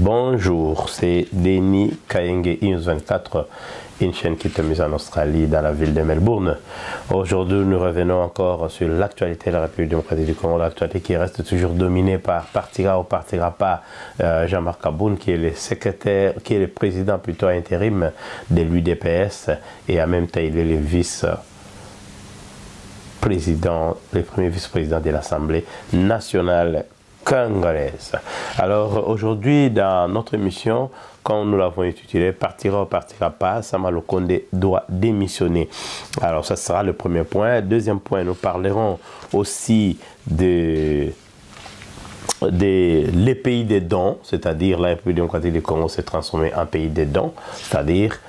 Bonjour, c'est Denis Kayenge News24, une chaîne qui est mise en Australie, dans la ville de Melbourne. Aujourd'hui, nous revenons encore sur l'actualité de la République démocratique du Congo, l'actualité qui reste toujours dominée par partira ou partira pas Jean-Marc Aboun, qui est le secrétaire, qui est le président plutôt intérim de l'UDPS, et en même temps, il est le vice-président, le premier vice-président de l'Assemblée nationale congolaise. Alors aujourd'hui, dans notre émission, quand nous l'avons intitulé partira ou partira pas, Sama Lukonde doit démissionner. Alors ça sera le premier point. Deuxième point, nous parlerons aussi les pays des dons, c'est-à-dire la République démocratique du Congo s'est transformée en pays des dons, c'est-à-dire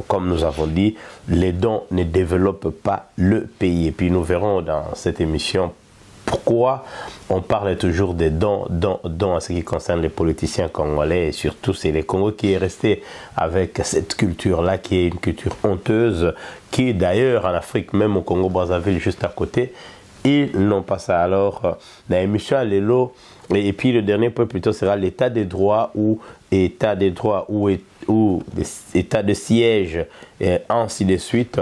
comme nous avons dit, les dons ne développent pas le pays. Et puis nous verrons dans cette émission pourquoi on parle toujours des dons en ce qui concerne les politiciens congolais, et surtout c'est le Congo qui est resté avec cette culture-là, qui est une culture honteuse, qui d'ailleurs en Afrique, même au Congo-Brazzaville, juste à côté, ils n'ont pas ça. Alors, la émission à l'élo, et puis le dernier point plutôt sera l'état des droits ou état des droits ou état de siège, et ainsi de suite,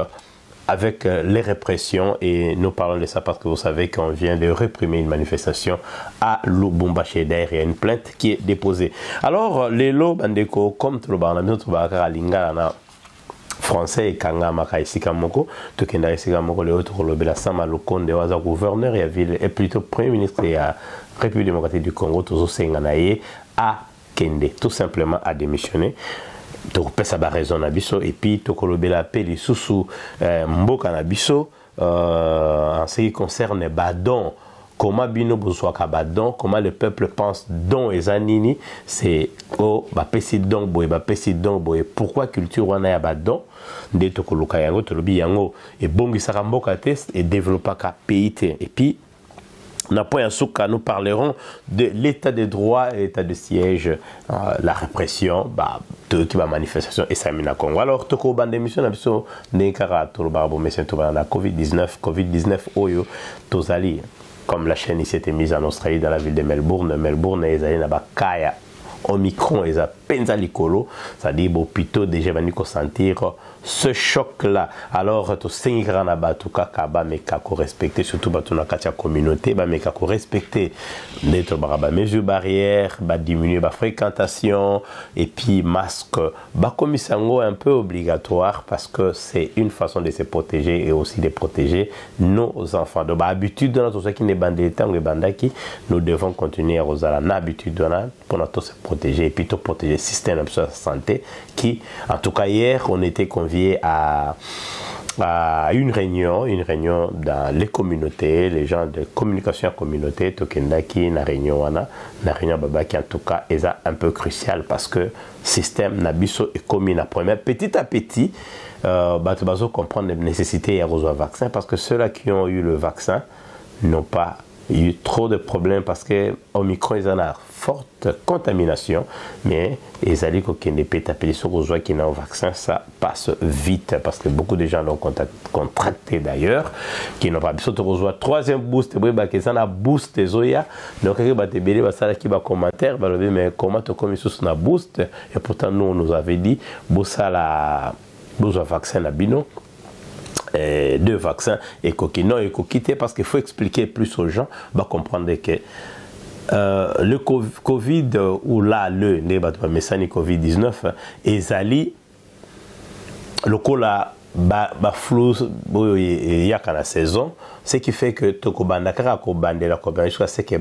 avec les répressions. Et nous parlons de ça parce que vous savez qu'on vient de réprimer une manifestation à Lubumbashi. D'ailleurs, il y a une plainte qui est déposée. Alors, les lots, bandeko, comme tout le monde, français et kanga maka isika moko to kenda isika moko le autre lobela Sama Lukonde waza gouverneur et ville et plutôt premier ministre de la République démocratique du Congo tozo senganaye a kende tout simplement à démissionner. Tokopesa ba raison na biso et puis tokolobela pe lisusu mboka na biso en ce qui concerne badon. Comment bino bozwaka badon, comment le peuple pense don et zanini, c'est ba pesi don boy, ba pesi don boy. Pourquoi culture wana ya badon de tokoluka yango tolobi yango et bongi saramboka test et développer ka pays. Et puis na point souka, nous parlerons de l'état des droits et l'état de siège, la répression, qui va manifestation et ça mina Congo. Alors toko bande émission na biso nekara tolo barbo mesen to na COVID-19 oyo tozali. Comme la chaîne ici était mise en Australie, dans la ville de Melbourne, ils allaient là-bas, Kaya, Omicron, ils ont penzalicolo, c'est-à-dire, plutôt déjà, ils vont sentir ce choc-là. Alors, tout ce qui est en tout cas, mais qu'il respecter, surtout dans la communauté, mais qu'il respecter les mesures barrières, diminuer la fréquentation, et puis masque, comme c'est un peu obligatoire parce que c'est une façon de se protéger et aussi de protéger nos enfants. Donc, habitude, dans tout ce qui est bandé, nous devons continuer à avoir l'habitude pour tous se protéger et puis tout protéger le système de santé qui, en tout cas hier, on était conviés à une réunion dans les communautés, les gens de communication communauté, Tokendaki, na réunion baba qui en tout cas est un peu crucial parce que système nabiso est commis na première petit à petit, bazo comprendre la nécessité de avoir vaccin parce que ceux-là qui ont eu le vaccin n'ont pas eu trop de problèmes parce que Omicron ils en a forte contamination, mais les alliés qui ne peuvent appeler sur aux qui n'ont vaccin, ça passe vite parce que beaucoup de gens l'ont contracté d'ailleurs, qui n'ont pas besoin de recevoir troisième boost, qui ça na boost zoya, donc qui va te bélir, ça qui va commentaire, va le mais comment tu commis sur na boost et pourtant nous on nous avait dit, bossa la besoin vaccin à bino. Deux vaccins et non et quitter parce qu'il faut expliquer plus aux gens comprendre que le Covid ou là le Covid-19 et ali le cola flou il y a qu'à la saison ce qui fait que tokobanda kaka ko bandela ko jusqu'à ce que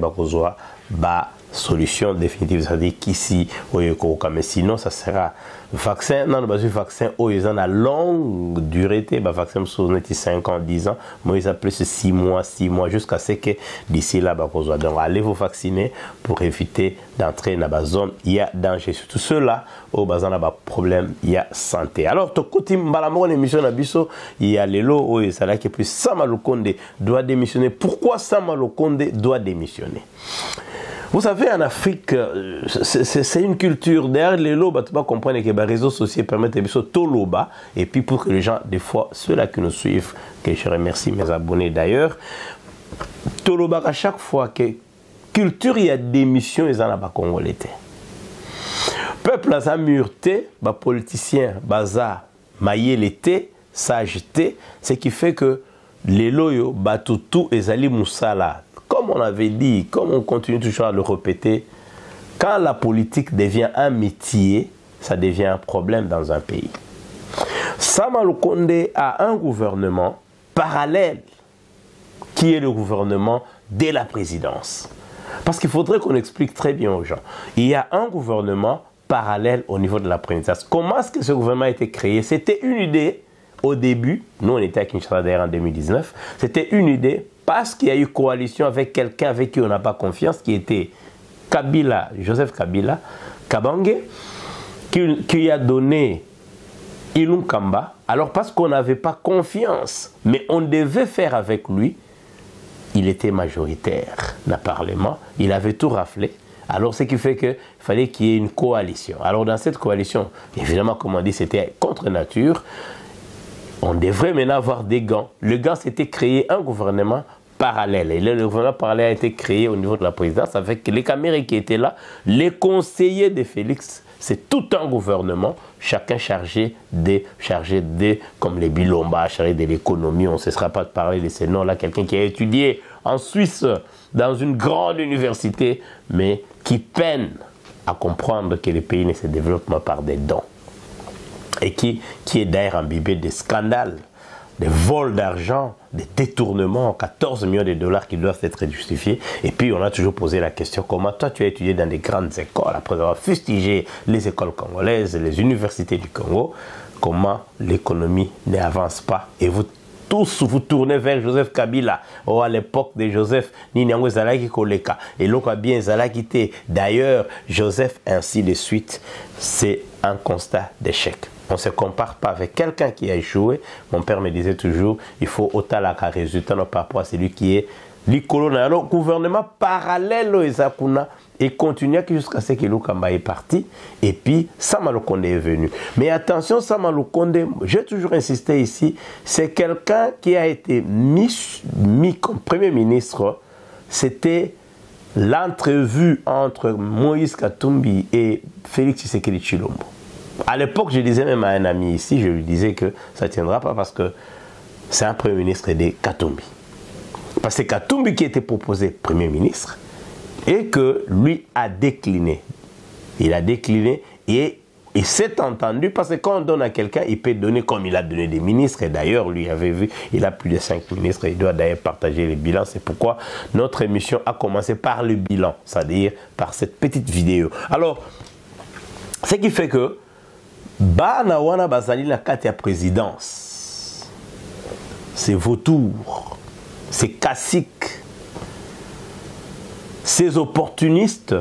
solution définitive, c'est-à-dire qu'ici, mais sinon, ça sera vaccin. Non, vaccin, ils ont la longue durée, vaccin sur 5 ans, 10 ans, mais ils ont plus 6 mois, jusqu'à ce que d'ici là, donc allez vous vacciner pour éviter d'entrer dans la zone, il y a danger. Surtout ceux-là, au bazar, il y a problème, il y a santé. Alors, il y a les lots, il y a qui plus Sama Lukonde doit démissionner. Pourquoi Sama Lukonde doit démissionner? Vous savez, en Afrique, c'est une culture. Derrière les lots, tu vas comprendre que les réseaux sociaux permettent de tout loba. Et puis pour que les gens, des fois, ceux-là qui nous suivent, que je remercie mes abonnés d'ailleurs, tout loba à chaque fois que culture, il y a des missions, ils en ont pas congolais. peuple a sa mûreté, les politiciens, baza, maillé l'été, sageté, ce qui fait que les loyaux, batutu et zali moussala, comme on avait dit, comme on continue toujours à le répéter, quand la politique devient un métier, ça devient un problème dans un pays. Sama Lukonde a un gouvernement parallèle qui est le gouvernement de la présidence. Parce qu'il faudrait qu'on explique très bien aux gens. Il y a un gouvernement parallèle au niveau de la présidence. Comment est-ce que ce gouvernement a été créé? C'était une idée au début, nous on était à Kinshasa d'ailleurs en 2019, c'était une idée parce qu'il y a eu coalition avec quelqu'un avec qui on n'a pas confiance, qui était Kabila, Joseph Kabila, Kabange, qui a donné Ilum Kamba. Alors parce qu'on n'avait pas confiance, mais on devait faire avec lui, il était majoritaire dans le Parlement, il avait tout raflé. Alors ce qui fait qu'il fallait qu'il y ait une coalition. Alors dans cette coalition, évidemment comme on dit, c'était contre nature. On devrait maintenant avoir des gants. Le gant, c'était créer un gouvernement parallèle. Et le gouvernement parallèle a été créé au niveau de la présidence avec les caméras qui étaient là, les conseillers de Félix. C'est tout un gouvernement, chacun chargé de, comme les Bilomba, chargé de l'économie. On ne cessera pas de parler de ces noms-là. Quelqu'un qui a étudié en Suisse, dans une grande université, mais qui peine à comprendre que le pays ne se développe pas par des dons. Et qui est d'ailleurs imbibé des scandales, des vols d'argent, des détournements, 14 millions de dollars qui doivent être justifiés. Et puis on a toujours posé la question, comment toi tu as étudié dans des grandes écoles, après avoir fustigé les écoles congolaises, les universités du Congo, comment l'économie n'avance pas et vous tous vous tournez vers Joseph Kabila. Oh, à l'époque de Joseph, Ninyango Zalaki Koleka. Et l'autre a bien Zalaki Té. D'ailleurs, Joseph, ainsi de suite, c'est un constat d'échec. On ne se compare pas avec quelqu'un qui a échoué. Mon père me disait toujours, il faut autant la résultat par rapport à celui qui est l'icône. Alors, gouvernement parallèle au Ezakuna et continue jusqu'à ce que Lukamba est parti. Et puis, Sama Lukonde est venu. Mais attention, Sama Lukonde, j'ai toujours insisté ici, c'est quelqu'un qui a été mis comme Premier ministre. C'était l'entrevue entre Moïse Katumbi et Félix Tshisekedi Tshilombo. À l'époque, je disais même à un ami ici, je lui disais que ça ne tiendra pas parce que c'est un Premier ministre de Katumbi. Parce que c'est Katumbi qui était proposé Premier ministre et que lui a décliné. Il a décliné et il s'est entendu parce que quand on donne à quelqu'un, il peut donner comme il a donné des ministres. Et d'ailleurs, lui avait vu, il a plus de 5 ministres et il doit d'ailleurs partager les bilans. C'est pourquoi notre émission a commencé par le bilan, c'est-à-dire par cette petite vidéo. Alors, ce qui fait que Bana wana bazali na kati ya présidence. C'est vautours, c'est caciques, ces opportunistes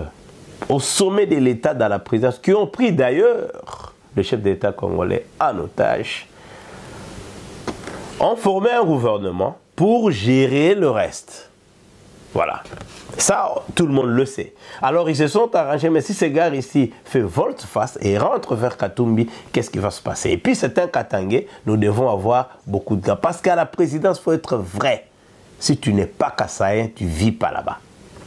au sommet de l'État dans la présidence, qui ont pris d'ailleurs le chef d'État congolais en otage, ont formé un gouvernement pour gérer le reste. Voilà. Ça, tout le monde le sait. Alors, ils se sont arrangés, mais si ce gars ici fait volte-face et rentre vers Katumbi, qu'est-ce qui va se passer? Et puis, c'est un Katangé, nous devons avoir beaucoup de gars. Parce qu'à la présidence, il faut être vrai. Si tu n'es pas Kassaïen, tu ne vis pas là-bas.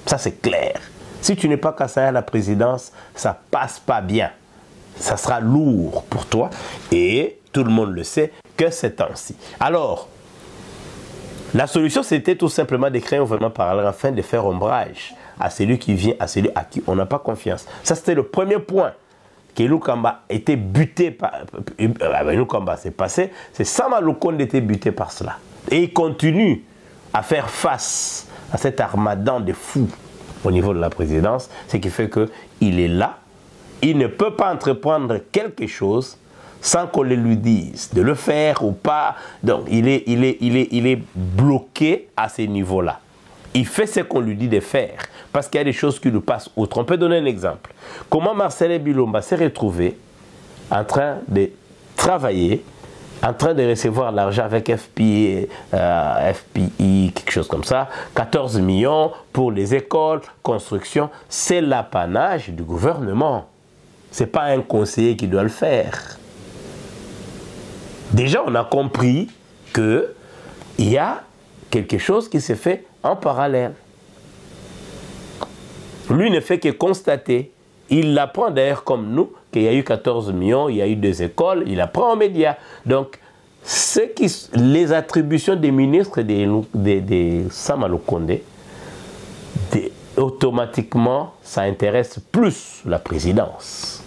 Ça, c'est clair. Si tu n'es pas Kassaïen à la présidence, ça ne passe pas bien. Ça sera lourd pour toi. Et tout le monde le sait que c'est ainsi. Alors, la solution, c'était tout simplement de créer un gouvernement parallèle afin de faire ombrage à celui qui vient, à celui à qui on n'a pas confiance. Ça, c'était le premier point. Que Lukamba était buté par... Lukamba s'est passé, c'est Sama Lukonde était buté par cela. Et il continue à faire face à cet armadan de fous au niveau de la présidence, ce qui fait qu'il est là, il ne peut pas entreprendre quelque chose sans qu'on le lui dise de le faire ou pas. Donc, il est bloqué à ce niveau-là. Il fait ce qu'on lui dit de faire parce qu'il y a des choses qui lui passent outre. On peut donner un exemple. Comment Marcel Bilomba s'est retrouvé en train de travailler, en train de recevoir l'argent avec FPI, quelque chose comme ça, 14 millions pour les écoles, construction. C'est l'apanage du gouvernement. Ce n'est pas un conseiller qui doit le faire. Déjà, on a compris qu'il y a quelque chose qui se fait en parallèle. Lui ne fait que constater. Il l'apprend d'ailleurs comme nous, qu'il y a eu 14 millions, il y a eu 2 écoles, il apprend aux médias. Donc, les attributions des ministres de Sama Lukonde, automatiquement, ça intéresse plus la présidence.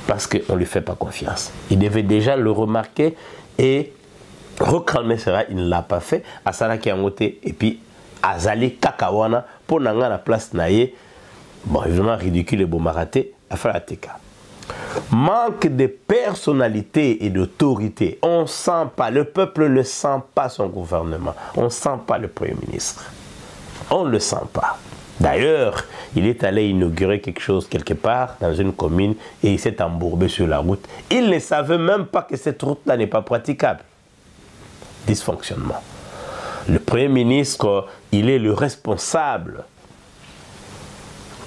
Parce qu'on ne lui fait pas confiance. Il devait déjà le remarquer et recalmer cela, il ne l'a pas fait. Asala qui a monté et puis Azali Kakawana pour n'anga la place naïe. Bon, évidemment, ridicule et bomaraté, à faire la TK. Manque de personnalité et d'autorité. On ne sent pas, le peuple ne sent pas son gouvernement. On ne sent pas le Premier ministre. On ne le sent pas. D'ailleurs, il est allé inaugurer quelque chose quelque part dans une commune et il s'est embourbé sur la route. Il ne savait même pas que cette route-là n'est pas praticable. Dysfonctionnement. Le Premier ministre, il est le responsable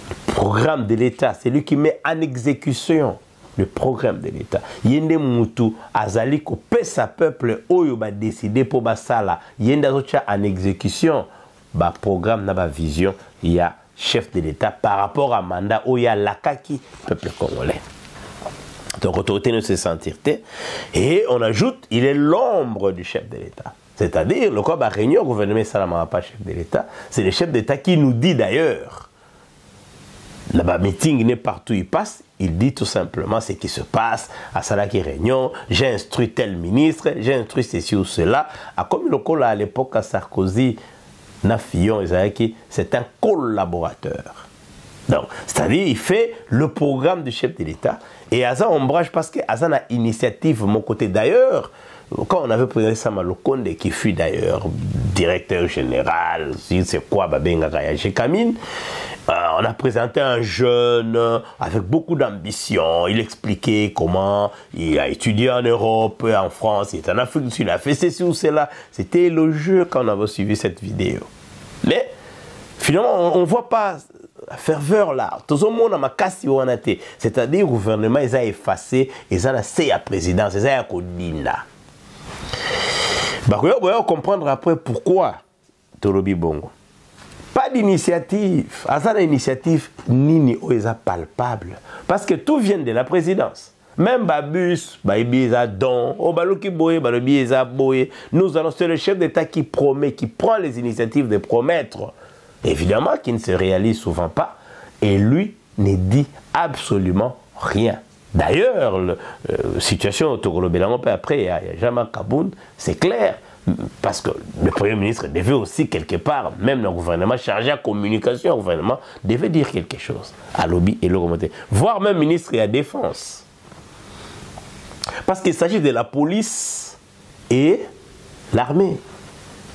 du programme de l'État. C'est lui qui met en exécution le programme de l'État. Yende Moutou, Azali, ko pesa peuple, oyo ba décider pour basala. Yende azocha en exécution, ba programme na ba vision, il y a chef de l'État par rapport à mandat, oya lakaki, peuple congolais. Donc autorité ne se sentir. Et on ajoute, il est l'ombre du chef de l'État. C'est-à-dire, le corps réunion, le gouvernement Salama pas chef de l'État, c'est le chef d'État qui nous dit d'ailleurs, là-bas, meeting n'est partout, il passe, il dit tout simplement ce qui se passe à Salaki Réunion, j'ai instruit tel ministre, j'ai instruit ceci ou cela. Comme le col à l'époque à Sarkozy, Nafillon, c'est un collaborateur. Donc, c'est-à-dire, il fait le programme du chef de l'État. Et Azan ombrage parce que Azan a initiative de mon côté. D'ailleurs, quand on avait présenté Sama Lukonde, qui fut d'ailleurs directeur général, c'est quoi, Babenga Kayache Kamine, on a présenté un jeune avec beaucoup d'ambition. Il expliquait comment il a étudié en Europe, en France, il est en Afrique du Sud, il a fait ceci ou cela. C'était élogieux quand on avait suivi cette vidéo. Mais finalement, on ne voit pas la ferveur là. Tout le monde a ma casse. C'est-à-dire, le gouvernement, ils ont effacé, ils ont assez à présidence, ils ont kodina. Bah, on va comprendre après pourquoi Torobi Bongo. Pas d'initiative. Azana initiative nini oeza palpable. Parce que tout vient de la présidence. Même Babus, Baïbiza Don, Obaluki Boye, Balubiza Boye. Nous allons, c'est le chef d'État qui promet, qui prend les initiatives de promettre. Évidemment, qui ne se réalise souvent pas. Et lui ne dit absolument rien. D'ailleurs, la situation au Togolo Bélango, après, il y a Jama Kaboun, c'est clair. Parce que le Premier ministre devait aussi quelque part, même le gouvernement chargé à communication, le gouvernement devait dire quelque chose à lobby et le remonter. Voire même ministre de la Défense. Parce qu'il s'agit de la police et l'armée.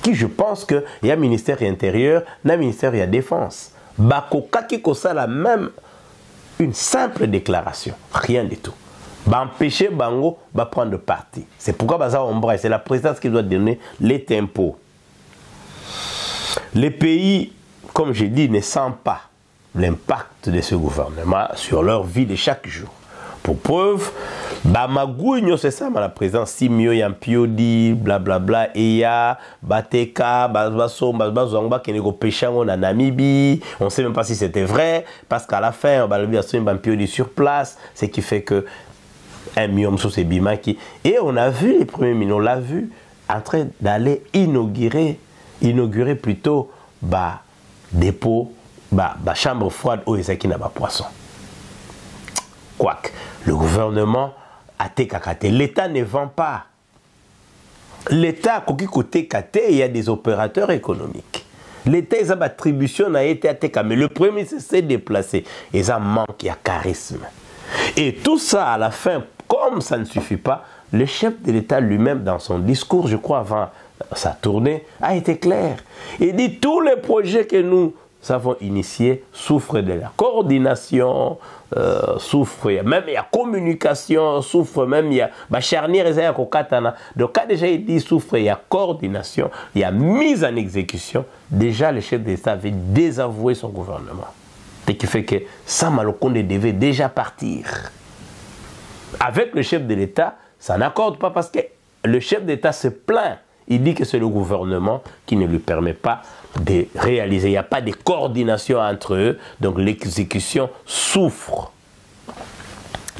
Qui je pense qu'il y a un ministère intérieur, un ministère de la Défense. Bako Kaki Kosala même une simple déclaration. Rien du tout. Empêcher Bango va prendre parti. C'est pourquoi Baza Ombraille, c'est la présidence qui doit donner les tempos. Les pays, comme je dis, ne sentent pas l'impact de ce gouvernement sur leur vie de chaque jour. Pour preuve, Bamagouigno, c'est ça, la présidence Simio Yampiodi, blablabla, Eya, Bateka, Baso, Bazouangba, Kenego Péchango, na Namibie. On ne sait même pas si c'était vrai, parce qu'à la fin, on va le dire, Yampiodi sur place, ce qui fait que un million sur ces Bimaki. Et on a vu les premiers ministres, on l'a vu en train d'aller inaugurer plutôt dépôt, chambre froide où ils n'a pas poisson. Quoique, le gouvernement a été kakaté. L'État ne vend pas. L'État, côté katé, il y a des opérateurs économiques. L'État, ils ont attribution à été attaqué. Mais le premier ministre s'est déplacé. Ils ont manqué de charisme. Et tout ça, à la fin, comme ça ne suffit pas, le chef de l'État lui-même, dans son discours, je crois, avant sa tournée, a été clair. Il dit tous les projets que nous avons initiés souffrent de la coordination, souffrent, même il y a communication, souffrent même, il y a charnière, il y a kokatana. Donc, quand déjà il dit souffre, il y a coordination, il y a mise en exécution, déjà le chef de l'État avait désavoué son gouvernement. Ce qui fait que Sama Lukonde devait déjà partir. Avec le chef de l'État, ça n'accorde pas parce que le chef d'État se plaint. Il dit que c'est le gouvernement qui ne lui permet pas de réaliser. Il n'y a pas de coordination entre eux, donc l'exécution souffre.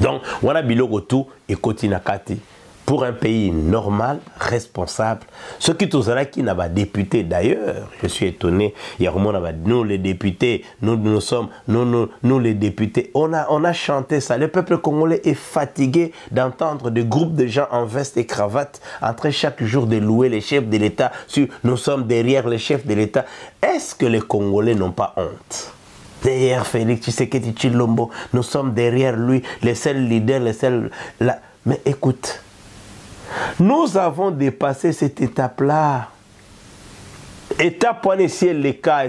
Donc, on a biloko tout et continue kati. Pour un pays normal, responsable, ce qui qui n'a pas député d'ailleurs, je suis étonné, il y a vraiment nous les députés, nous sommes, nous les députés, on a chanté ça. Le peuple congolais est fatigué d'entendre des groupes de gens en veste et cravate en train chaque jour de louer les chefs de l'État sur nous sommes derrière les chefs de l'État. Est-ce que les Congolais n'ont pas honte? Derrière Félix Tshisekedi Tshilombo, nous sommes derrière lui, les seuls leaders, les seuls... Là. Mais écoute, nous avons dépassé cette étape-là. Étape point ciel les cas,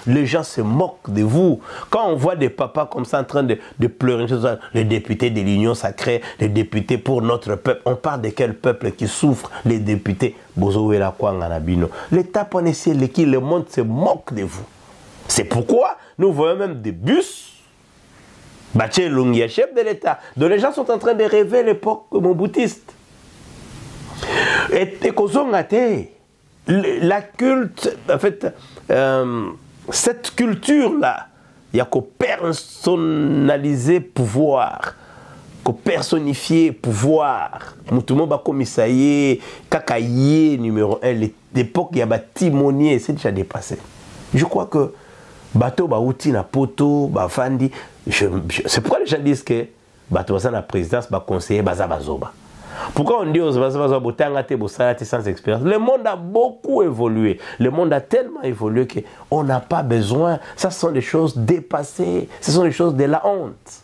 les gens se moquent de vous. Quand on voit des papas comme ça en train de pleurer, les députés de l'Union sacrée, les députés pour notre peuple, on parle de quel peuple qui souffre, les députés. L'étape point ciel qui le monde se moque de vous. C'est pourquoi nous voyons même des bus. Baché Lungia, chef de l'État, dont les gens sont en train de rêver l'époque moboutiste. Et la culte, en fait, cette culture-là, il y a qu'au personnaliser pouvoir, qu'au personnifier pouvoir. Moutoumou ba komisaye, kakaye numéro 1, l'époque il y a ba timonier, c'est déjà dépassé. Je crois que bateau ba outi na poto, ba fandi, c'est pourquoi les gens disent que bateau ça la présidence ba conseiller baza bazoba. Pourquoi on dit aux baza botanga te bosalate sans expérience? Le monde a beaucoup évolué. Le monde a tellement évolué que on n'a pas besoin. Ça ce sont des choses dépassées. Ce sont des choses de la honte.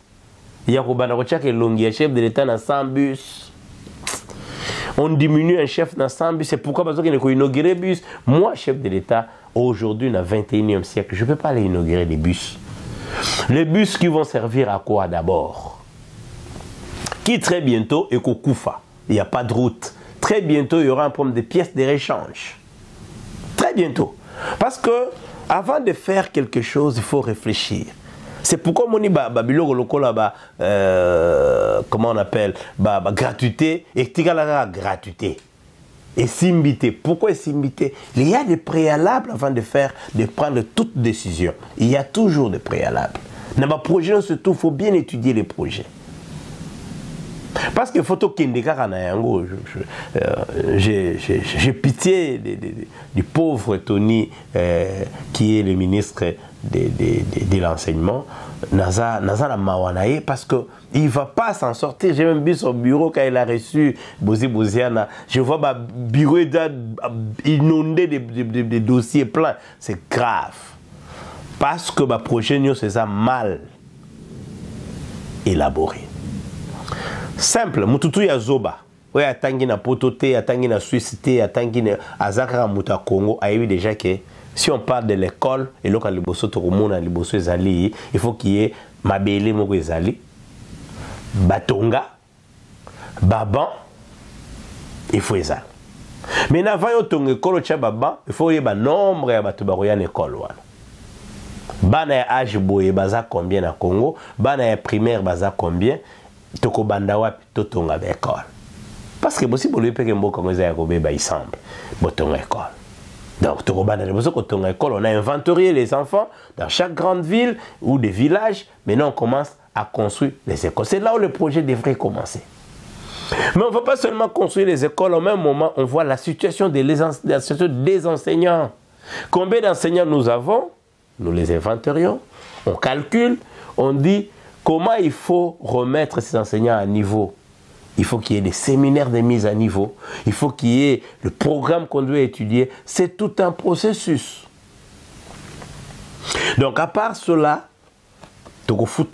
Il y a que Longi, chef de l'État dans 100 bus. On diminue un chef dans 100 bus. C'est pourquoi parce qu'il faut inaugurer bus. Moi, chef de l'État, aujourd'hui, dans le 21e siècle, je ne peux pas aller inaugurer des bus. Les bus qui vont servir à quoi d'abord? Qui très bientôt est qu'au Koufa. Il n'y a pas de route. Très bientôt, il y aura un problème de pièces de réchange. Très bientôt. Parce que avant de faire quelque chose, il faut réfléchir. C'est pourquoi on dit comment on appelle gratuité et gratuité. Et simbité. Pourquoi simbité? Il y a des préalables avant de prendre toute décision. Il y a toujours des préalables. Dans ma projet, surtout, il faut bien étudier les projets. Parce que photo j'ai pitié du pauvre Tony qui est le ministre de l'enseignement, Naza la Mawanaye, parce qu'il ne va pas s'en sortir. J'ai même vu son bureau quand il a reçu Bozi Boziana. Je vois ma bureau inondé de dossiers pleins. C'est grave. Parce que ma projet, c'est ça mal élaboré. Simple, mututu ya zoba. Oui, atangi na pototé, atangi na suicité, atangi na azakara muta Congo, a eu déjà que si on parle de l'école, et là quand le bosso tokomona le bosso ezali, il faut qu'il y ait mabele moko ezali, batonga, baban, il faut ezali. Mais avant yo tonga école cha baban, il faut y ait nombre ya bato baroya na école wana. Bana ya âge boye baza combien na Congo, bana ya primaire baza combien? Toko banda wapi totonga ba école. Parce que si vous voulez que mbo comme ça ba ensemble, botonga école. Donc toko banda le bozo tonga école, on a inventorié les enfants dans chaque grande ville ou des villages, maintenant on commence à construire les écoles. C'est là où le projet devrait commencer. Mais on ne va pas seulement construire les écoles, au même moment on voit la situation des enseignants. Combien d'enseignants nous avons? Nous les inventorions, on calcule, on dit comment il faut remettre ces enseignants à niveau. Il faut qu'il y ait des séminaires de mise à niveau. Il faut qu'il y ait le programme qu'on doit étudier. C'est tout un processus. Donc, à part cela,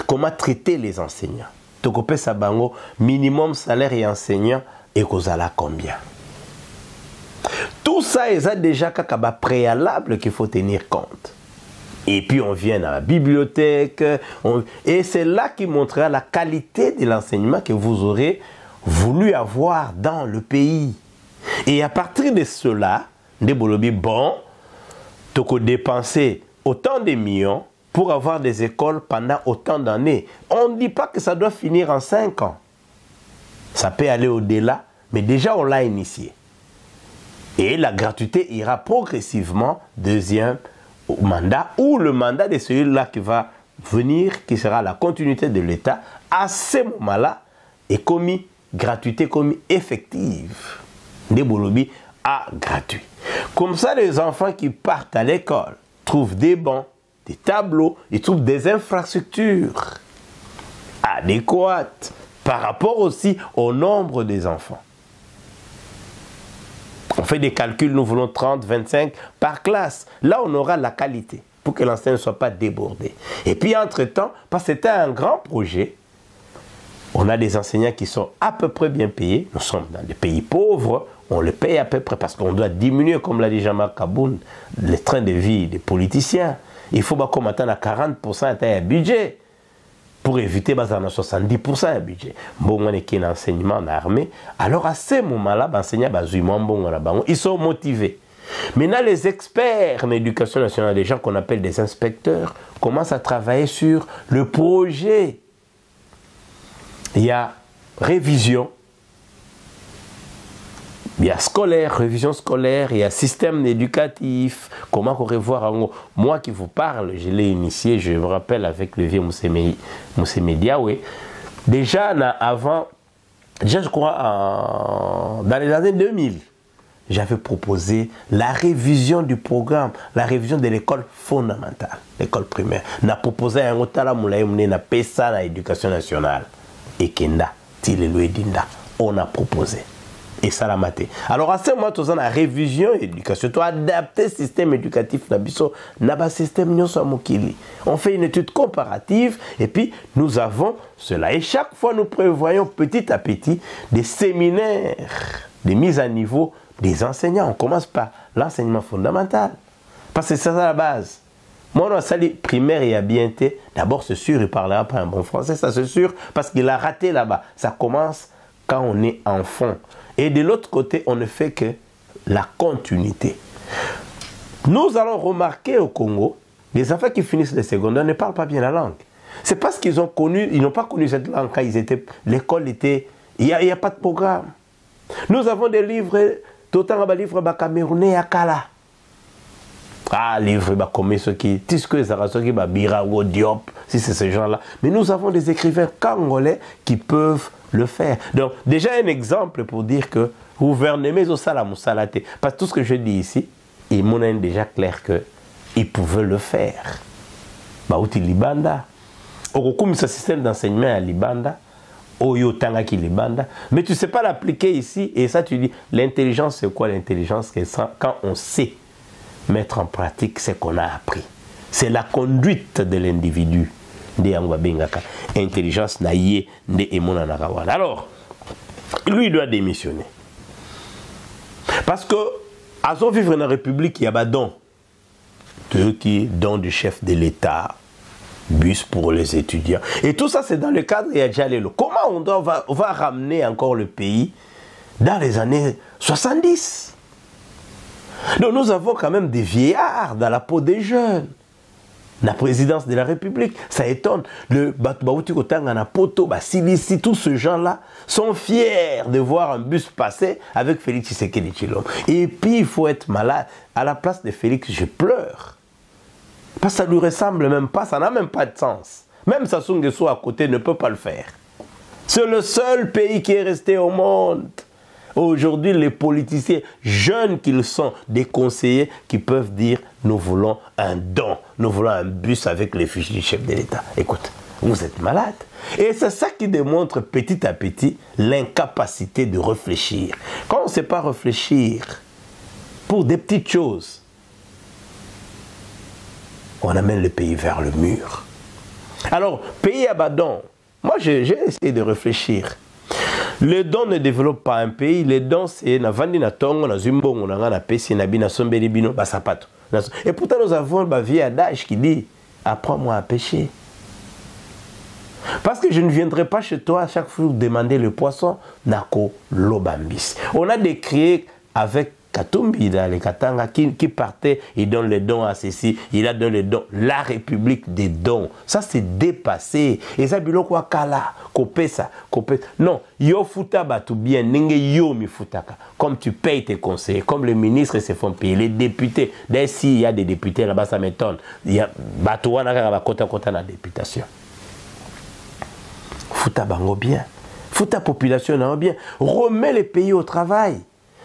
comment traiter les enseignants? Tokopé Sabango, minimum salaire et enseignant, et Kozala combien? Tout ça, il y a déjà un préalable qu'il faut tenir compte. Et puis on vient à la bibliothèque, et c'est là qui montrera la qualité de l'enseignement que vous aurez voulu avoir dans le pays. Et à partir de cela, bon, tu peux dépenser autant de millions pour avoir des écoles pendant autant d'années. On ne dit pas que ça doit finir en 5 ans. Ça peut aller au-delà, mais déjà on l'a initié. Et la gratuité ira progressivement, deuxième mandat, ou le mandat de celui-là qui va venir, qui sera la continuité de l'État, à ce moment-là, est commis gratuité, commis effective. Des bolobi à gratuit. Comme ça, les enfants qui partent à l'école trouvent des bancs, des tableaux, ils trouvent des infrastructures adéquates par rapport aussi au nombre des enfants. On fait des calculs, nous voulons 30, 25 par classe. Là, on aura la qualité pour que l'enseignant ne soit pas débordé. Et puis, entre-temps, parce que c'était un grand projet, on a des enseignants qui sont à peu près bien payés. Nous sommes dans des pays pauvres, on les paye à peu près parce qu'on doit diminuer, comme l'a dit Jean-Marc Kaboun, le train de vie des politiciens. Il faut qu'on attende à 40% de budget pour éviter à 70% de budget. Bon, on est un enseignement en armée. Alors à ce moment-là, ils sont motivés. Maintenant, les experts en éducation nationale, les gens qu'on appelle des inspecteurs, commencent à travailler sur le projet. Il y a révision, il y a scolaire, révision scolaire, il y a système éducatif, comment on revoir. Moi qui vous parle, je l'ai initié, je me rappelle avec le vieux Moussé Diawé. Déjà, avant, déjà je crois dans les années 2000, j'avais proposé la révision du programme, la révision de l'école fondamentale, l'école primaire. On a proposé un autre PESA dans l'éducation nationale. Et Kenda, Dinda, on a proposé. Et ça l'a maté. Alors à ce moment, on a la révision éducation, tu as adapté le système éducatif, on fait une étude comparative et puis nous avons cela. Et chaque fois, nous prévoyons petit à petit des séminaires, des mises à niveau des enseignants. On commence par l'enseignement fondamental. Parce que c'est ça la base. Moi, on sali primaire et à bien d'abord, c'est sûr, il ne parlera pas un bon français, ça c'est sûr, parce qu'il a raté là-bas. Ça commence quand on est enfant. Et de l'autre côté, on ne fait que la continuité. Nous allons remarquer au Congo, les enfants qui finissent les secondaires ne parlent pas bien la langue. C'est parce qu'ils ont connu, ils n'ont pas connu cette langue quand ils étaient, l'école était, il n'y a pas de programme. Nous avons des livres, d'autant de livres camerounais à Kala. Ah, livre, comme ceux qui, Birago, Diop, si c'est ces gens-là. Mais nous avons des écrivains congolais qui peuvent le faire. Donc, déjà un exemple pour dire que gouvernement au salam salate. Parce que tout ce que je dis ici, il m'en est déjà clair qu'ils pouvaient le faire. Bauti Libanda. Au ce système d'enseignement à Libanda, Oyo Tangaki Libanda. Mais tu ne sais pas l'appliquer ici. Et ça, tu dis, l'intelligence, c'est quoi l'intelligence? Quand on sait mettre en pratique ce qu'on a appris. C'est la conduite de l'individu. Intelligence naïe de Emona Narawana. Alors, lui doit démissionner. Parce que, à son vivre dans la République, il y a don. Don du chef de l'État, bus pour les étudiants. Et tout ça, c'est dans le cadre de Yadjalelo. Comment on va ramener encore le pays dans les années 70? Donc nous avons quand même des vieillards dans la peau des jeunes. La présidence de la République, ça étonne. Le Batoubaouti Kotanga, Poto, Basilici, tous ces gens-là sont fiers de voir un bus passer avec Félix Tshisekedi Tshilombo. Et puis il faut être malade. À la place de Félix, je pleure. Parce que ça ne lui ressemble même pas, ça n'a même pas de sens. Même Sassou Nguesso à côté ne peut pas le faire. C'est le seul pays qui est resté au monde. Aujourd'hui, les politiciens, jeunes qu'ils sont, des conseillers qui peuvent dire « Nous voulons un don, nous voulons un bus avec les fiches du chef de l'État. » Écoute, vous êtes malade. Et c'est ça qui démontre petit à petit l'incapacité de réfléchir. Quand on ne sait pas réfléchir pour des petites choses, on amène le pays vers le mur. Alors, pays Abaddon, moi j'ai essayé de réfléchir. Le don ne développe pas un pays. Le don, c'est na vandi na tongo, na zumbongo, na pesi, na bina sombeli bino, basapato. Et pourtant, nous avons un vieil adage qui dit « Apprends-moi à pêcher ». Parce que je ne viendrai pas chez toi à chaque fois demander le poisson, nako lobambis. On a décrit avec Katumbi dans les Katanga qui partait, il donne les dons à ceci, il a donné les dons. La République des dons. Ça c'est dépassé. Et ça biloko akala, kopesa. Non, yo futa batu bien, nenge yo mi futaka. Comme tu payes tes conseillers, comme les ministres se font payer, les députés. D'ailleurs, s'il y a des députés là-bas, ça m'étonne. Il y a batu wana kaka kota na députation. Futa bango bien. Futa population bien. Remets les pays au travail.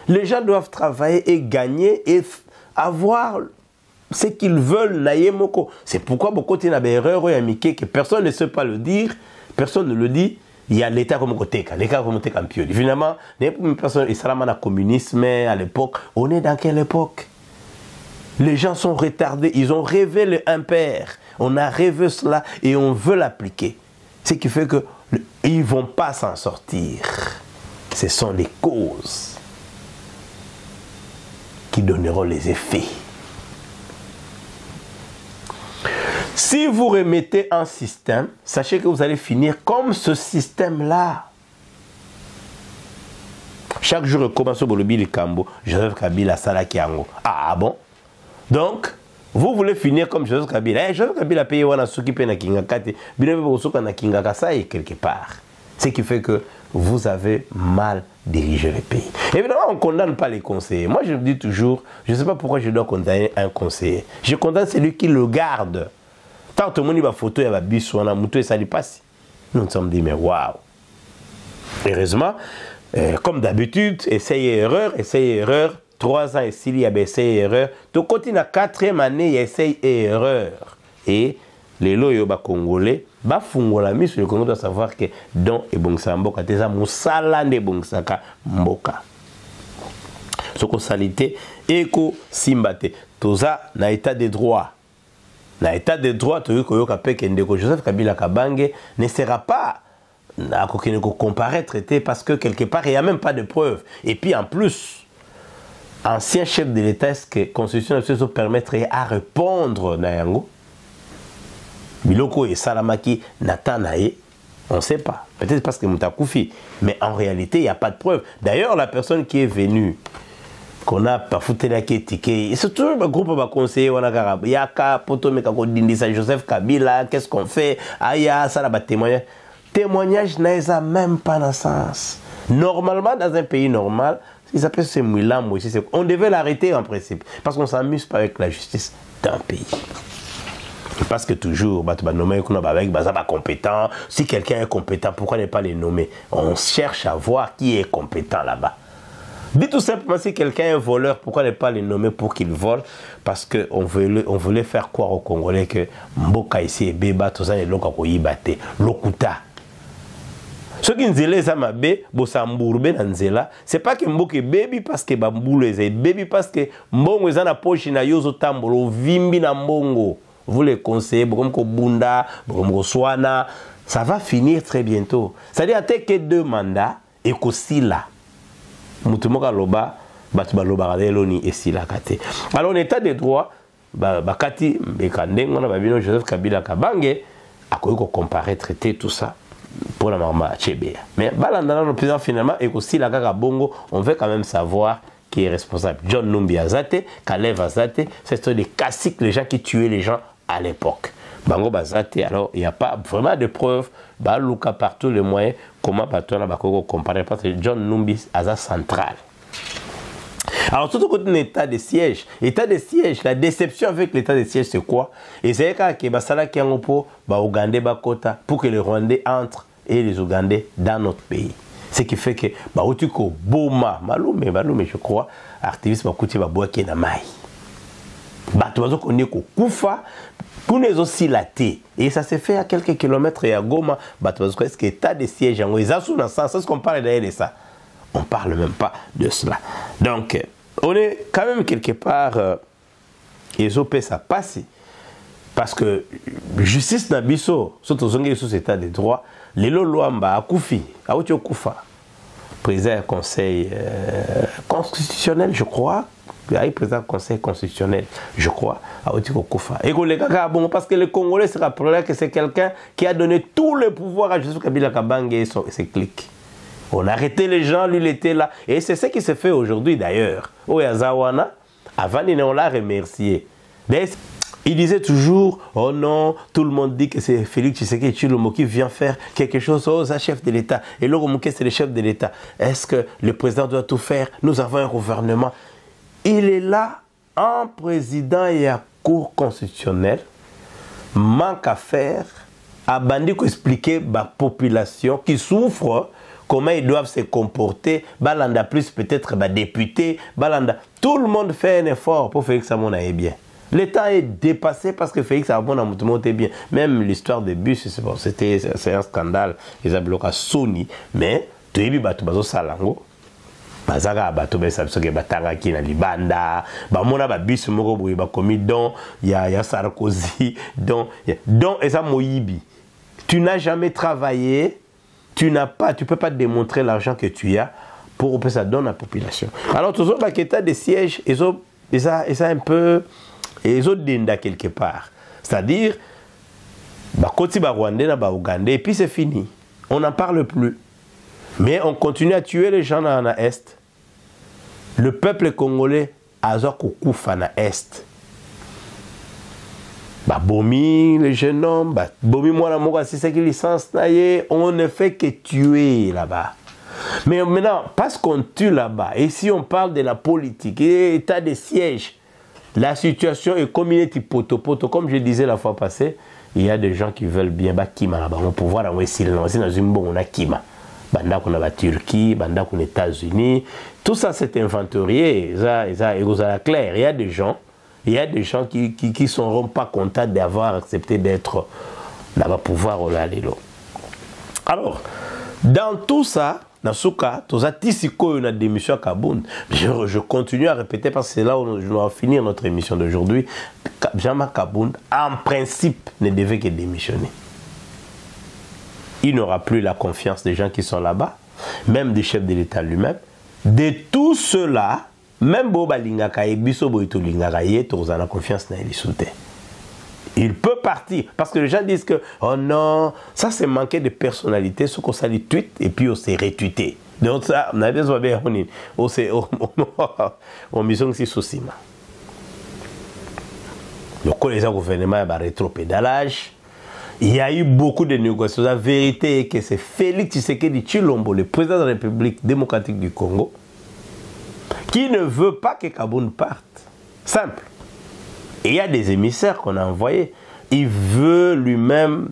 Les gens doivent travailler et gagner et avoir ce qu'ils veulent. C'est pourquoi beaucoup de erreurs que personne ne sait pas le dire, personne ne le dit. Il y a l'État comme côté, l'État comme côté campion. Finalement, les personnes, Islam, le communisme à l'époque, on est dans quelle époque? Les gens sont retardés, ils ont rêvé le impère. On a rêvé cela et on veut l'appliquer. Ce qui fait qu'ils ne vont pas s'en sortir. Ce sont les causes qui donneront les effets. Si vous remettez un système, sachez que vous allez finir comme ce système-là. Chaque jour, commence au Bolobi Kambo, Joseph Kabila Salakiango. Ah bon? Donc, vous voulez finir comme Joseph Kabila. Joseph Kabila a payé Wanasuki Pena Kingakate, Binevosuka na Kingakasa et quelque part. Ce qui fait que vous avez mal dirigé le pays. Évidemment, on ne condamne pas les conseillers. Moi, je me dis toujours, je ne sais pas pourquoi je dois condamner un conseiller. Je condamne celui qui le garde. Tant que tout le monde va photo, il va bisou, on a mouton et ça lui passe. Nous nous sommes dit, mais waouh! Heureusement, comme d'habitude, essayez erreur. 3 ans et s'il y a essayé erreur. Tu continues à 4e année, il essaye erreur. Et les loyaux congolais, ba fungola miso le Congo doit savoir que don et bongsa mboka teza musala nde bongsaka mboka. Soko salité eko simbate toza na état de droit. Na état de droit to yoka peke ndeko Joseph Kabila Kabange ne sera pas à comparaître traité parce que quelque part il n'y a même pas de preuves. Et puis en plus ancien chef de l'État, est-ce que la Constitution se permettrait à répondre na yango? Biloko et Salamaki Natanae, on ne sait pas. Peut-être parce que Moutakoufi. Mais en réalité, il n'y a pas de preuve. D'ailleurs, la personne qui est venue, qu'on a parfois ticket, c'est toujours un groupe de conseillers, il y a Joseph Kabila, qu'est-ce qu'on fait? Aya, ça là, témoignage. Témoignage n'a même pas de sens. Normalement, dans un pays normal, il s'appelle ce Moulam aussi. On devait l'arrêter en principe. Parce qu'on ne s'amuse pas avec la justice d'un pays. Parce que toujours, compétent. Si quelqu'un est compétent, pourquoi ne pas les nommer? On cherche à voir qui est compétent là-bas. Dis tout simplement, si quelqu'un est voleur, pourquoi ne pas les nommer pour qu'il vole? Parce qu'on voulait faire croire aux Congolais que Mboka ici est béba, tout ça, et l'autre yibate, l'okuta. Ce qui nous est amabe, bosambourbe nanzela, c'est pas que Mboka est baby parce que bamboule est baby parce que Mbongo est na poche na yozo tambolo, vimbi na Mbongo. Vous les conseillez, comme Bunda, comme Swana, ça va finir très bientôt. C'est-à-dire que 2 mandats et qu'aussi là. Moutumoka loba, batuba loba reloni et si la kate. Alors en état de droit, bakati bekande ngona babino Joseph Kabila Kabange a quoi comparer traiter tout ça pour la maman Chebea. Mais balandana le président finalement et qu'aussi la kaka bongo, on veut quand même savoir qui est responsable. John Numbi Azate, Kalev Azate, c'est des classiques, les gens qui tuaient les gens à l'époque. Bango Bazate, alors il n'y a pas vraiment de preuves. Baluka partout les moyens, comment Patona Bakoko comparer parce que John Numbi Azate central. Alors tout au côté d'un état de siège. État de siège, la déception avec l'état de siège c'est quoi? Et c'est que Basala Kiangopo, Ougandais Bakota, pour que les Rwandais entrent et les Ougandais dans notre pays. Ce qui fait que Bautiko Boma, Malume, je crois, activiste Bakouti Babouaki na Mai. Batuazo connaît Koufa, pour les aussi laté. Et ça s'est fait à quelques kilomètres et à Goma, Batuazo, est-ce que l'état de siège en Ouizasou dans ça, c'est ce qu'on parle d'ailleurs de ça. On ne parle même pas de cela. Donc, on est quand même quelque part, ils ont ça passe. Parce que justice Nabiso, surtout sous état de droit, les lois à Koufi, à Koufa, président conseil constitutionnel, je crois, président conseil constitutionnel, je crois, à Koufa. Et bon, parce que les Congolais se rappellent que c'est quelqu'un qui a donné tout le pouvoir à Joseph Kabila Kabange et ses clics. On arrêtait les gens, lui il était là. Et c'est ce qui se fait aujourd'hui d'ailleurs. Oyazawana, avant on l'a remercié. Il disait toujours, oh non, tout le monde dit que c'est Félix Tshisekedi Tshilombo qui vient faire quelque chose aux chefs de l'État. Et là, c'est le chef de l'État. Est-ce que le président doit tout faire? Nous avons un gouvernement. Il est là, un président et un cour constitutionnel, manque à faire, a bandit expliquer à la population qui souffre comment ils doivent se comporter. Balanda plus peut-être député, Balanda. Tout le monde fait un effort pour Félix Samon aille bien. L'État est dépassé parce que Félix Samon a monté bien. Même l'histoire des bus, c'est un scandale. Ils ont bloqué à Sony, mais tu as vu Bato Salango. Bazaka bato besa biso ke batanga ki na libanda ba mona ba biso moko boye ba komi don ya Sarkozy don et ça moyibi. Tu n'as jamais travaillé, tu peux pas démontrer l'argent que tu as pour que ça donne à la population. Alors tous autres état de siège ils ont un peu ils ont denda quelque part. C'est-à-dire ba koti ba Rwandais na ba Ougandais et puis c'est fini. On n'en parle plus. Mais on continue à tuer les gens dans l'Est. Le peuple congolais a koufa na Est. Bah, bomi, les jeunes hommes, bah, bomi, moi, c'est ça qui licence, on ne fait que tuer là-bas. Mais maintenant, parce qu'on tue là-bas, et si on parle de la politique, et état de siège, la situation est comme une petite poto-poto. Comme je disais la fois passée, il y a des gens qui veulent bien, bah, Kima là-bas, on peut voir dans une bonne, on a Kima. Banda qu'on a la Turquie, banda qu'on a les États-Unis, tout ça c'est inventorié, ça clair. Il y a des gens qui seront pas contents d'avoir accepté d'être là-bas pouvoir aller là. Alors, dans tout ça, dans ce cas, on a démission à Kabound. Je continue à répéter parce que c'est là où je dois finir notre émission d'aujourd'hui. Jean-Marc Kabound, en principe, ne devait que démissionner. Il n'aura plus la confiance des gens qui sont là-bas, même du chef de l'État lui-même. De tout cela, même Boba Lingakaye, Biso Boito Lingakaye, tu as la confiance dans Elissoute. Il peut partir. Parce que les gens disent que, oh non, ça c'est manquer de personnalité, ce qu'on s'est dit tweet et puis on s'est retweeté. Donc ça, on a besoin de on mission si souci. Donc quand les gouvernements ont rétropédalage, il y a eu beaucoup de négociations. La vérité est que c'est Félix Tshisekedi Tshilombo, le président de la République démocratique du Congo, qui ne veut pas que Kabound parte. Simple. Et il y a des émissaires qu'on a envoyés. Il veut lui-même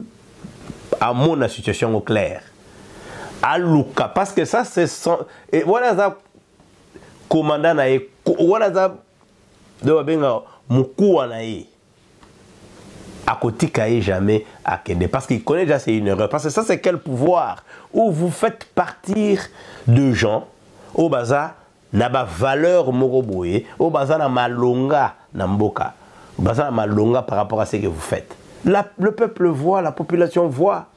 amener la situation au clair. À Luka. Parce que ça, c'est son... Et voilà ça, commandant naïe. Voilà ça, Moukou naïe. À côté qu'il jamais à Kende. Parce qu'il connaît déjà c'est une erreur. Parce que ça c'est quel pouvoir où vous faites partir de gens au bazar n'a pas valeur moroboye, au bazar n'a malonga namboka, au bazar n'a malonga par rapport à ce que vous faites. Le peuple voit, la population voit.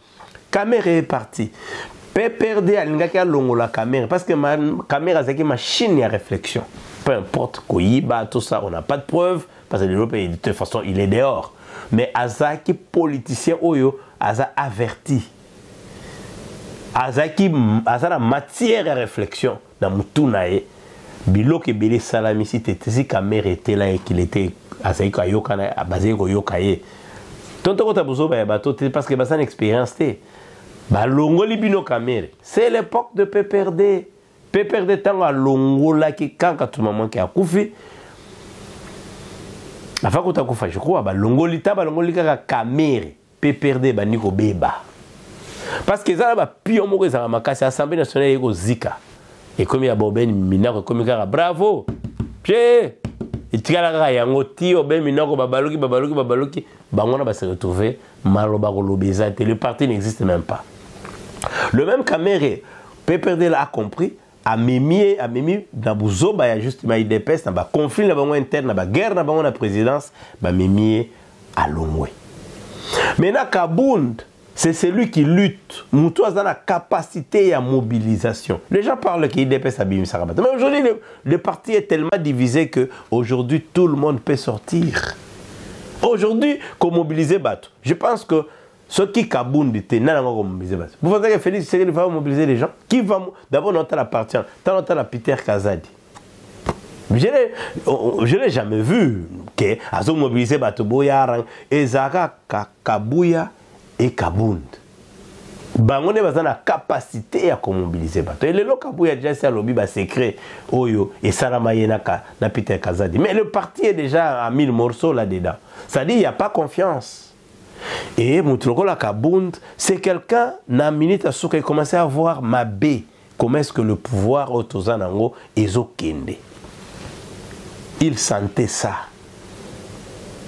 Caméra est partie. PPRD a l'ingaki a longo la caméra parce que ma caméra c'est une machine à réflexion. Peu importe quoi, tout ça on n'a pas de preuves parce que l'Europe de toute façon il est dehors. Mais Aza qui politicien oyo, Aza averti. Aza la matière à réflexion dans Moutunae. Bilo ke bele salami si tete si caméra était là et qu'il était Aza ko yokana abazé ko yokaye. Tonto ko tabuzo ba bato parce que ba ça expérience té. Ba longo libino caméra. C'est l'époque de PPRD. PPRD tant à longo là qui quand tout moment qui a koufi. Enfin, quand tu as je crois, l'ongolita, la caméra, peut perdre Baniko Beba. Parce que ça, pion moko ça ma casse Assemblée nationale ego zika. Et comme il y a Boben Minako, comme il y a bravo. J'ai et tu as la yango ti Boben Minako babaloki, bangona va se retrouver maloba kolobeza. Le parti n'existe même pas. Le même caméra, peut perdre a compris. A mimi dans Bouzoba, il y a justement des pestes, dans le conflit interne, dans la guerre, dans la présidence, bah mimi à l'omoué. Maintenant, Kabound, c'est celui qui lutte. Moutouaz dans la capacité et la mobilisation. Les gens parlent qu'il dépasse à Bimi Sarabat. Mais aujourd'hui, le parti est tellement divisé que aujourd'hui tout le monde peut sortir. Aujourd'hui, qu'on mobilise Bato. Je pense que Ce qui Kabound était, n'a pas mobilisé. Vous pensez que Félix Tshisekedi va mobiliser les gens? Qui va d'abord notre appartient? Tant à Peter Kazadi. Je n'ai jamais vu que Azo mobilisé Batoboya, Ezaka, Kabuya et Kabound. Bangone a la capacité à mobiliser Bato. Et le Kabuya déjà c'est un lobby secret. Oyo et Salamayena na Peter Kazadi. Mais le parti est déjà à 1000 morceaux là-dedans. Ça dit il n'y a pas confiance. Et Moutrokola Kabound, c'est quelqu'un, na minute à ce qui commençait à voir ma baie. Comment est-ce que le pouvoir autozanango ezo kende. Il sentait ça.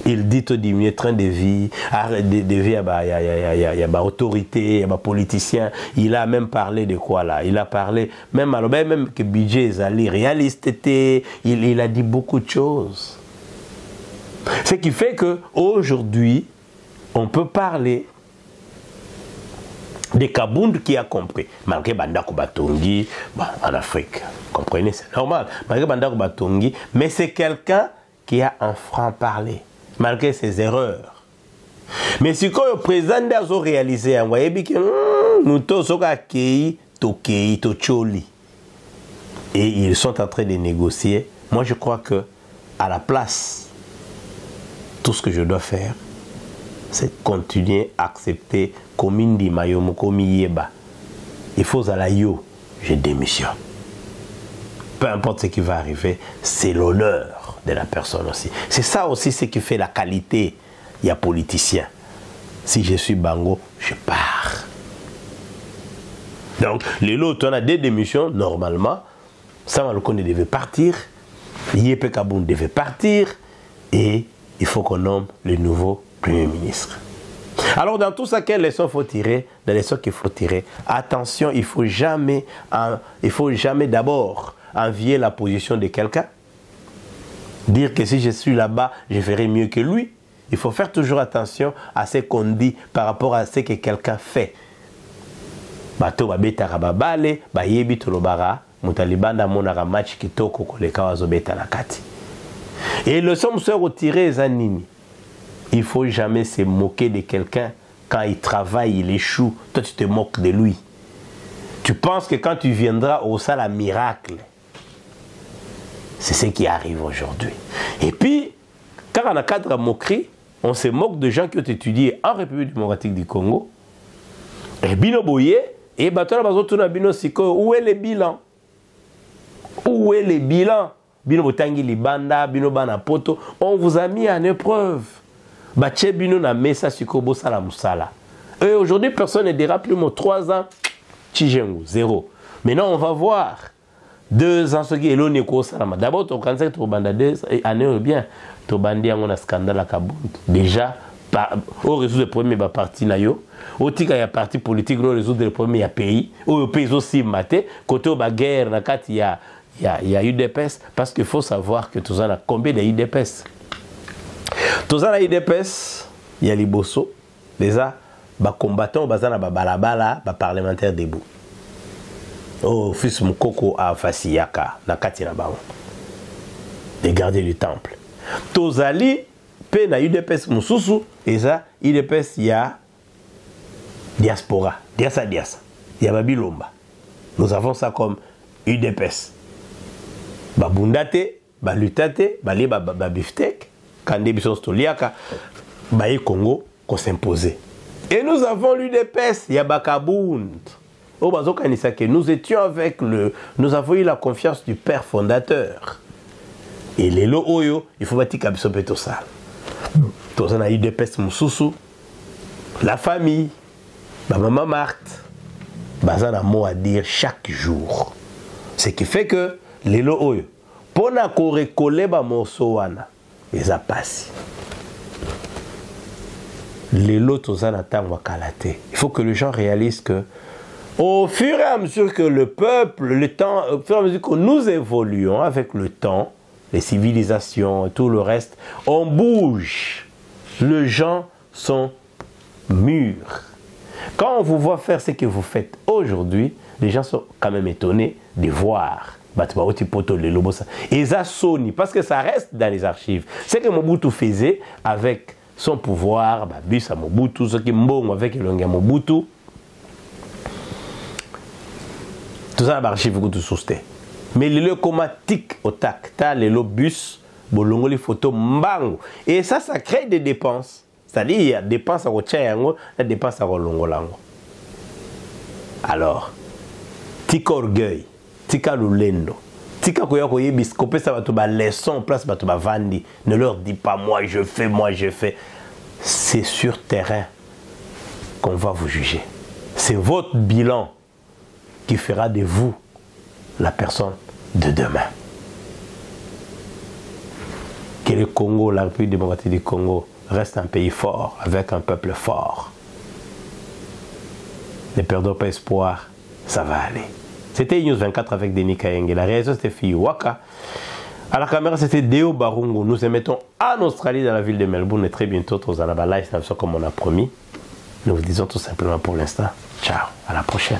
Il dit au diminuer train de vie, il y a autorité, il y a politicien. Il a même parlé de quoi là? Il a parlé même que budget est allé réaliste. Il a dit beaucoup de choses. Ce qui fait que aujourd'hui on peut parler de Kabound qui a compris. Malgré Bandako Batongi, en Afrique, comprenez, c'est normal. Malgré Bandako Batongi, mais c'est quelqu'un qui a un franc-parler, malgré ses erreurs. Mais si quand le président a réalisé, vous voyez que nous sommes Tocholi. Et ils sont en train de négocier. Moi, je crois que à la place, tout ce que je dois faire, c'est continuer à accepter comme indi mayomo comme yeba. Il faut à la yo, je démissionne. Peu importe ce qui va arriver, c'est l'honneur de la personne aussi. C'est ça aussi ce qui fait la qualité. Il y a politicien. Si je suis bango, je pars. Donc, les autres, on a des démissions, normalement. Samalokone devait partir. Yépe Kabound devait partir. Et il faut qu'on nomme le nouveau Premier ministre. Alors dans tout ça, quelle leçon faut tirer? Dans les leçons qu'il faut tirer, attention, il faut jamais d'abord envier la position de quelqu'un. Dire que si je suis là-bas, je ferai mieux que lui. Il faut faire toujours attention à ce qu'on dit par rapport à ce que quelqu'un fait. Bato babeta rababale, bayebi tolobara, mutalibanda monara match kitoko koleka wazobeta na kati. Et le somme se retirer zanini. Il ne faut jamais se moquer de quelqu'un quand il travaille, il échoue. Toi, tu te moques de lui. Tu penses que quand tu viendras au salle à miracle, c'est ce qui arrive aujourd'hui. Et puis, quand on a cadre à moquerie, on se moque de gens qui ont étudié en République démocratique du Congo. Et Bino Boye, et Batola Bazotuna Bino Siko, où est le bilan? Où est le bilan? Bino Botangi Libanda, Bino Banapoto, on vous a mis en épreuve. Bache Bino na mesa Sikobo Sala Moussala. Et aujourd'hui, personne ne dira plus mon 3 ans, Tchijengu, 0. Maintenant, on va voir. 2 ans, ce qui est l'on Salama. D'abord, tu as tu banda 2 années bien. Tu bandi un scandale à Kabound. Déjà, au résoudre le premier parti nayo. Au tika y a parti politique, au résoudre le premier pays. Au pays aussi maté. Côté de la guerre, il y a UDPS. Parce qu'il faut savoir que tu as combien de UDPS. Tous les UDPS, il y a les Bosso, déjà, les combattants, les balabala, les parlementaires debout. Oh, fils Mukoko a Fasiyaka, na Katina Baon. Les gardiens du temple. Tous les pays, na UDPS Moussousou, et ça, UDPS, il y a diaspora, diasa. Il y a Babilomba. Nous avons ça comme UDPS. Babundate, Balutate, Babiftek. Quand des bisons stoliaka, Baye Congo, qu'on s'imposait. Et nous avons l'UDPS, Yabakabound. Au Bazokanisa, que nous étions avec nous avons eu la confiance du père fondateur. Et les lots Oyo, il faut bâtir Kabiso Petosal. Tous on a UDPS Moussoussou, la famille, ma maman Marthe, Bazan a mot à dire chaque jour. Ce qui fait que les lots Oyo, pour na korekole ba morsowana. Et ça passe. Les lots aux il faut que les gens réalisent que au fur et à mesure que le peuple, le temps, au fur et à mesure que nous évoluons avec le temps, les civilisations et tout le reste, on bouge. Les gens sont mûrs. Quand on vous voit faire ce que vous faites aujourd'hui, les gens sont quand même étonnés de voir. Et ça sonne, parce que ça reste dans les archives. C'est que Mobutu faisait avec son pouvoir, bis à Mobutu, ce qui mbongo avec Elongi Mobutu. Tout ça, archive que tout sousté. Mais le comatique au tac, le bus, bolongo les photos mbango. Et ça crée des dépenses. C'est-à-dire, il y a des dépenses à Rochayango, des dépenses à Rolongolango. Alors, tika orgueil, tika lulendo, tika koya koye biscope ça va te leçon en place, va te vandi. Ne leur dis pas moi je fais. C'est sur terrain qu'on va vous juger. C'est votre bilan qui fera de vous la personne de demain. Que le Congo, la République démocratique du Congo, reste un pays fort, avec un peuple fort. Ne perdons pas espoir, ça va aller. C'était News 24 avec Denis Kayenge. La réalisation c'était Fiyu Waka. À la caméra c'était Deo Barungu. Nous émettons en Australie, dans la ville de Melbourne. Et très bientôt, aux Alaba Live, comme on a promis. Nous vous disons tout simplement pour l'instant, ciao, à la prochaine.